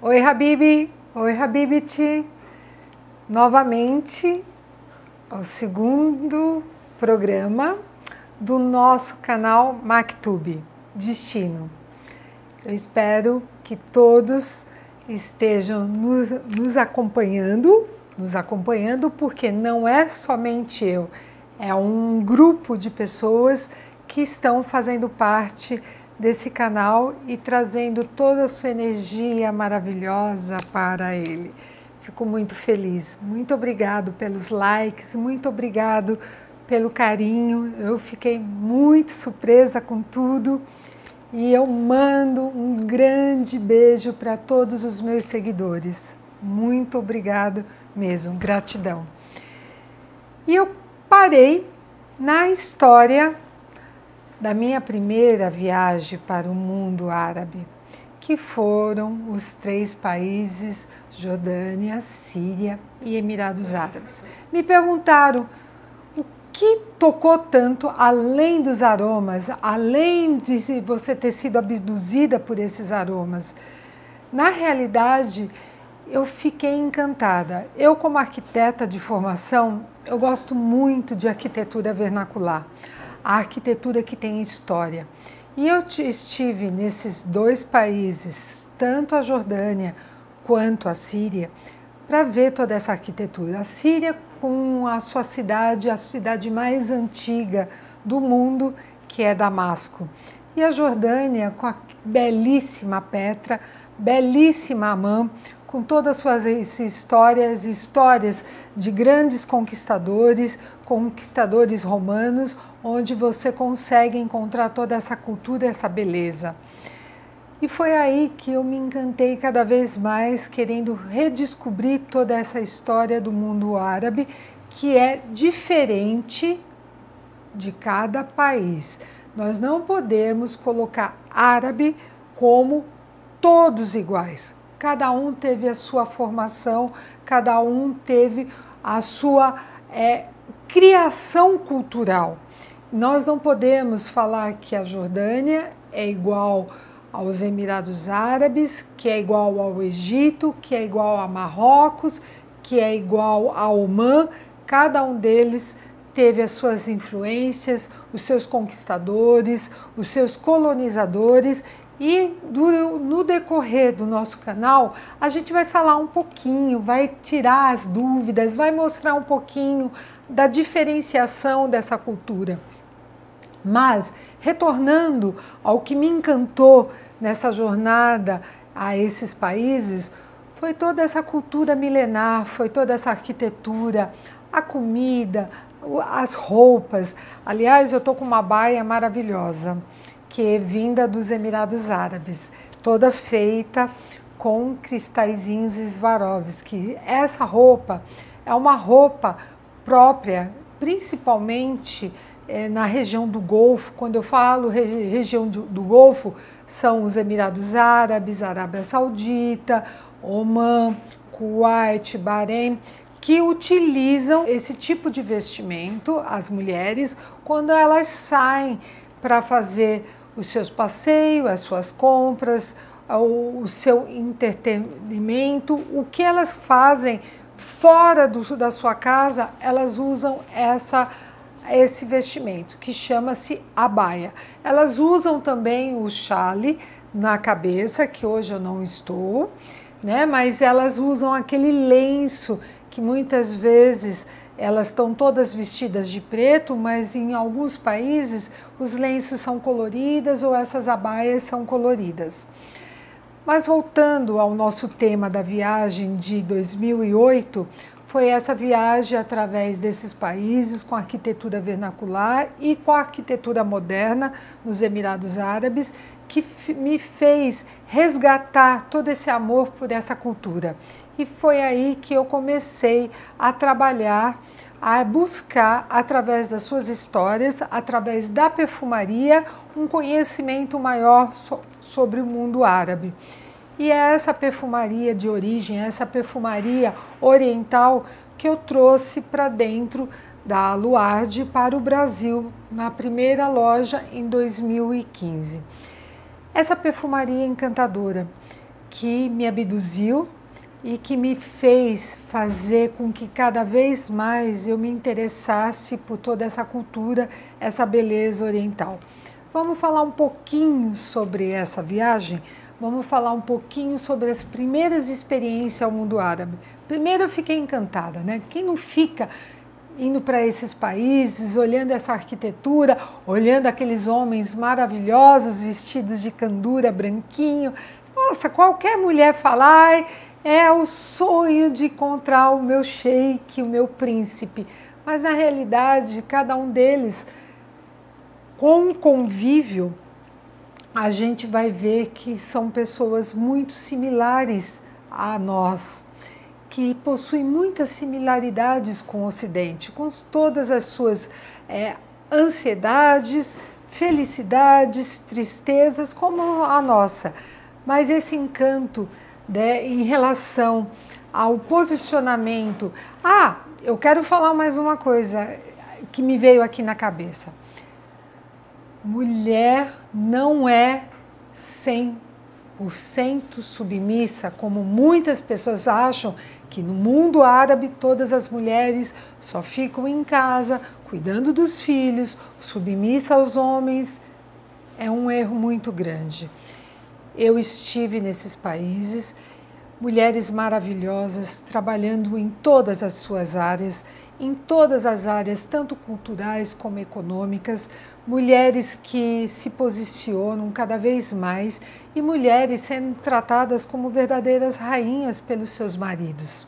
Oi, Habibi! Oi, Habibiti! Novamente, ao segundo programa do nosso canal Maktub, Destino. Eu espero que todos estejam nos acompanhando, porque não é somente eu, é um grupo de pessoas que estão fazendo parte desse canal e trazendo toda a sua energia maravilhosa para ele. Fico muito feliz. Muito obrigado pelos likes, muito obrigado pelo carinho. Eu fiquei muito surpresa com tudo e eu mando um grande beijo para todos os meus seguidores. Muito obrigado mesmo, gratidão. E eu parei na história da minha primeira viagem para o mundo árabe, que foram os 3 países, Jordânia, Síria e Emirados Árabes. Me perguntaram o que tocou tanto, além dos aromas, além de você ter sido abduzida por esses aromas. Na realidade, eu fiquei encantada. Eu, como arquiteta de formação, eu gosto muito de arquitetura vernacular, a arquitetura que tem história. E eu estive nesses 2 países, tanto a Jordânia quanto a Síria, para ver toda essa arquitetura. A Síria com a sua cidade, a cidade mais antiga do mundo, que é Damasco. E a Jordânia com a belíssima Petra, belíssima Amã, com todas as suas histórias de grandes conquistadores romanos, onde você consegue encontrar toda essa cultura, essa beleza. E foi aí que eu me encantei cada vez mais, querendo redescobrir toda essa história do mundo árabe, que é diferente de cada país. Nós não podemos colocar árabe como todos iguais. Cada um teve a sua formação, cada um teve a sua criação cultural. Nós não podemos falar que a Jordânia é igual aos Emirados Árabes, que é igual ao Egito, que é igual a Marrocos, que é igual a Omã. Cada um deles teve as suas influências, os seus conquistadores, os seus colonizadores. E no decorrer do nosso canal, a gente vai falar um pouquinho, vai tirar as dúvidas, vai mostrar um pouquinho da diferenciação dessa cultura. Mas, retornando ao que me encantou nessa jornada a esses países, foi toda essa cultura milenar, foi toda essa arquitetura, a comida, as roupas. Aliás, eu estou com uma baia maravilhosa, que é vinda dos Emirados Árabes, toda feita com cristalzinhos Swarovski. Essa roupa é uma roupa própria, principalmente na região do Golfo. Quando eu falo região do Golfo, são os Emirados Árabes, Arábia Saudita, Omã, Kuwait, Bahrein, que utilizam esse tipo de vestimento, as mulheres, quando elas saem para fazer os seus passeios, as suas compras, o seu entretenimento, o que elas fazem fora da sua casa, elas usam esse vestimento, que chama-se abaia. Elas usam também o chale na cabeça, que hoje eu não estou, né? Mas elas usam aquele lenço que muitas vezes elas estão todas vestidas de preto, mas em alguns países os lenços são coloridos ou essas abaias são coloridas. Mas voltando ao nosso tema da viagem de 2008, foi essa viagem através desses países com arquitetura vernacular e com a arquitetura moderna nos Emirados Árabes que me fez resgatar todo esse amor por essa cultura. E foi aí que eu comecei a trabalhar, a buscar, através das suas histórias, através da perfumaria, um conhecimento maior sobre o mundo árabe. E é essa perfumaria de origem, essa perfumaria oriental que eu trouxe para dentro da Aluard para o Brasil, na primeira loja em 2015. Essa perfumaria encantadora, que me abduziu e que me fez fazer com que cada vez mais eu me interessasse por toda essa cultura, essa beleza oriental. Vamos falar um pouquinho sobre essa viagem? Vamos falar um pouquinho sobre as primeiras experiências ao mundo árabe. Primeiro eu fiquei encantada, né? Quem não fica indo para esses países, olhando essa arquitetura, olhando aqueles homens maravilhosos, vestidos de candura, branquinho. Nossa, qualquer mulher fala, ai, é o sonho de encontrar o meu sheik, o meu príncipe. Mas na realidade, cada um deles, com o convívio, a gente vai ver que são pessoas muito similares a nós, que possuem muitas similaridades com o Ocidente, com todas as suas ansiedades, felicidades, tristezas, como a nossa. Mas esse encanto, né, em relação ao posicionamento... Ah, eu quero falar mais uma coisa que me veio aqui na cabeça. Mulher não é 100% submissa, como muitas pessoas acham que no mundo árabe todas as mulheres só ficam em casa, cuidando dos filhos, submissa aos homens. É um erro muito grande. Eu estive nesses países, mulheres maravilhosas, trabalhando em todas as suas áreas, tanto culturais como econômicas, mulheres que se posicionam cada vez mais e mulheres sendo tratadas como verdadeiras rainhas pelos seus maridos.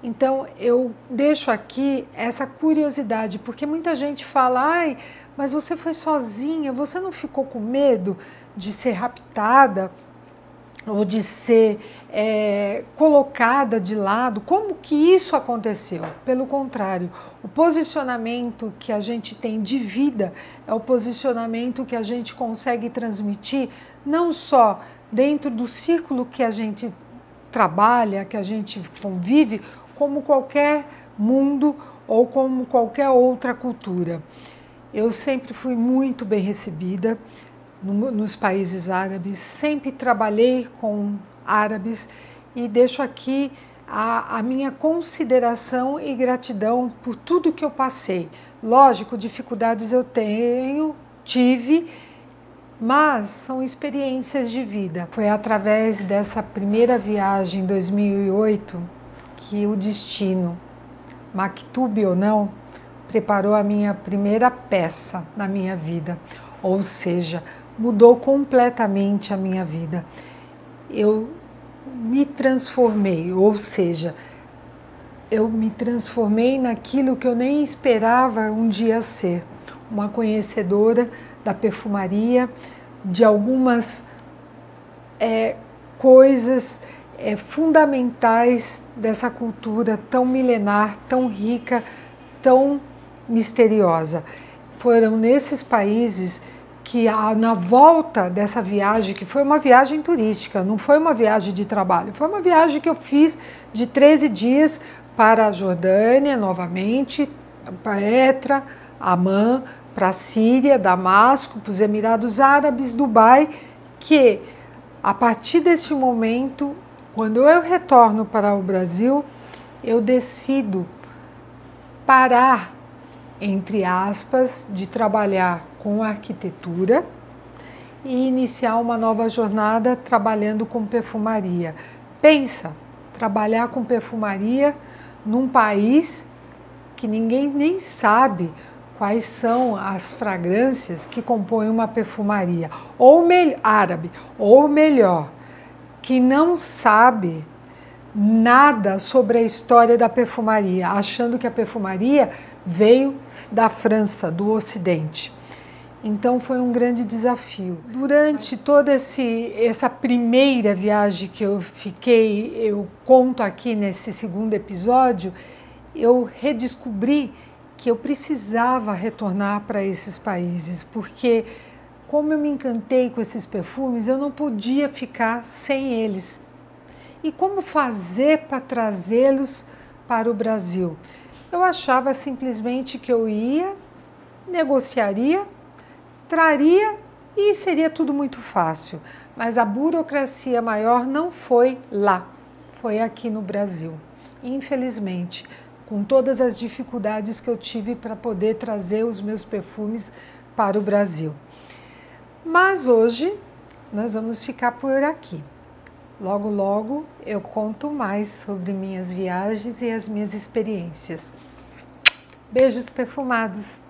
Então, eu deixo aqui essa curiosidade, porque muita gente fala, ai, mas você foi sozinha, você não ficou com medo de ser raptada ou de ser colocada de lado? Como que isso aconteceu? Pelo contrário, o posicionamento que a gente tem de vida é o posicionamento que a gente consegue transmitir não só dentro do círculo que a gente trabalha, que a gente convive, como qualquer mundo ou como qualquer outra cultura. Eu sempre fui muito bem recebida nos países árabes, sempre trabalhei com árabes e deixo aqui a minha consideração e gratidão por tudo que eu passei. Lógico, dificuldades eu tive, mas são experiências de vida. Foi através dessa primeira viagem em 2008 que o destino, Maktub ou não, preparou a minha primeira peça na minha vida, ou seja, mudou completamente a minha vida. Eu me transformei, ou seja, eu me transformei naquilo que eu nem esperava um dia ser, uma conhecedora da perfumaria, de algumas coisas fundamentais dessa cultura tão milenar, tão rica, tão misteriosa. Foram nesses países que na volta dessa viagem, que foi uma viagem turística, não foi uma viagem de trabalho, foi uma viagem que eu fiz de 13 dias para a Jordânia, novamente, para Petra, Amã, para a Síria, Damasco, para os Emirados Árabes, Dubai, que a partir desse momento, quando eu retorno para o Brasil, eu decido parar, entre aspas, de trabalhar com arquitetura e iniciar uma nova jornada trabalhando com perfumaria. Pensa, trabalhar com perfumaria num país que ninguém nem sabe quais são as fragrâncias que compõem uma perfumaria, árabe, ou melhor, que não sabe nada sobre a história da perfumaria, achando que a perfumaria veio da França, do Ocidente. Então foi um grande desafio. Durante toda essa primeira viagem que eu fiquei, eu conto aqui nesse segundo episódio, eu redescobri que eu precisava retornar para esses países, porque como eu me encantei com esses perfumes, eu não podia ficar sem eles. E como fazer para trazê-los para o Brasil? Eu achava simplesmente que eu ia, negociaria, traria e seria tudo muito fácil. Mas a burocracia maior não foi lá, foi aqui no Brasil. Infelizmente, com todas as dificuldades que eu tive para poder trazer os meus perfumes para o Brasil. Mas hoje nós vamos ficar por aqui. Logo, logo eu conto mais sobre minhas viagens e as minhas experiências. Beijos perfumados!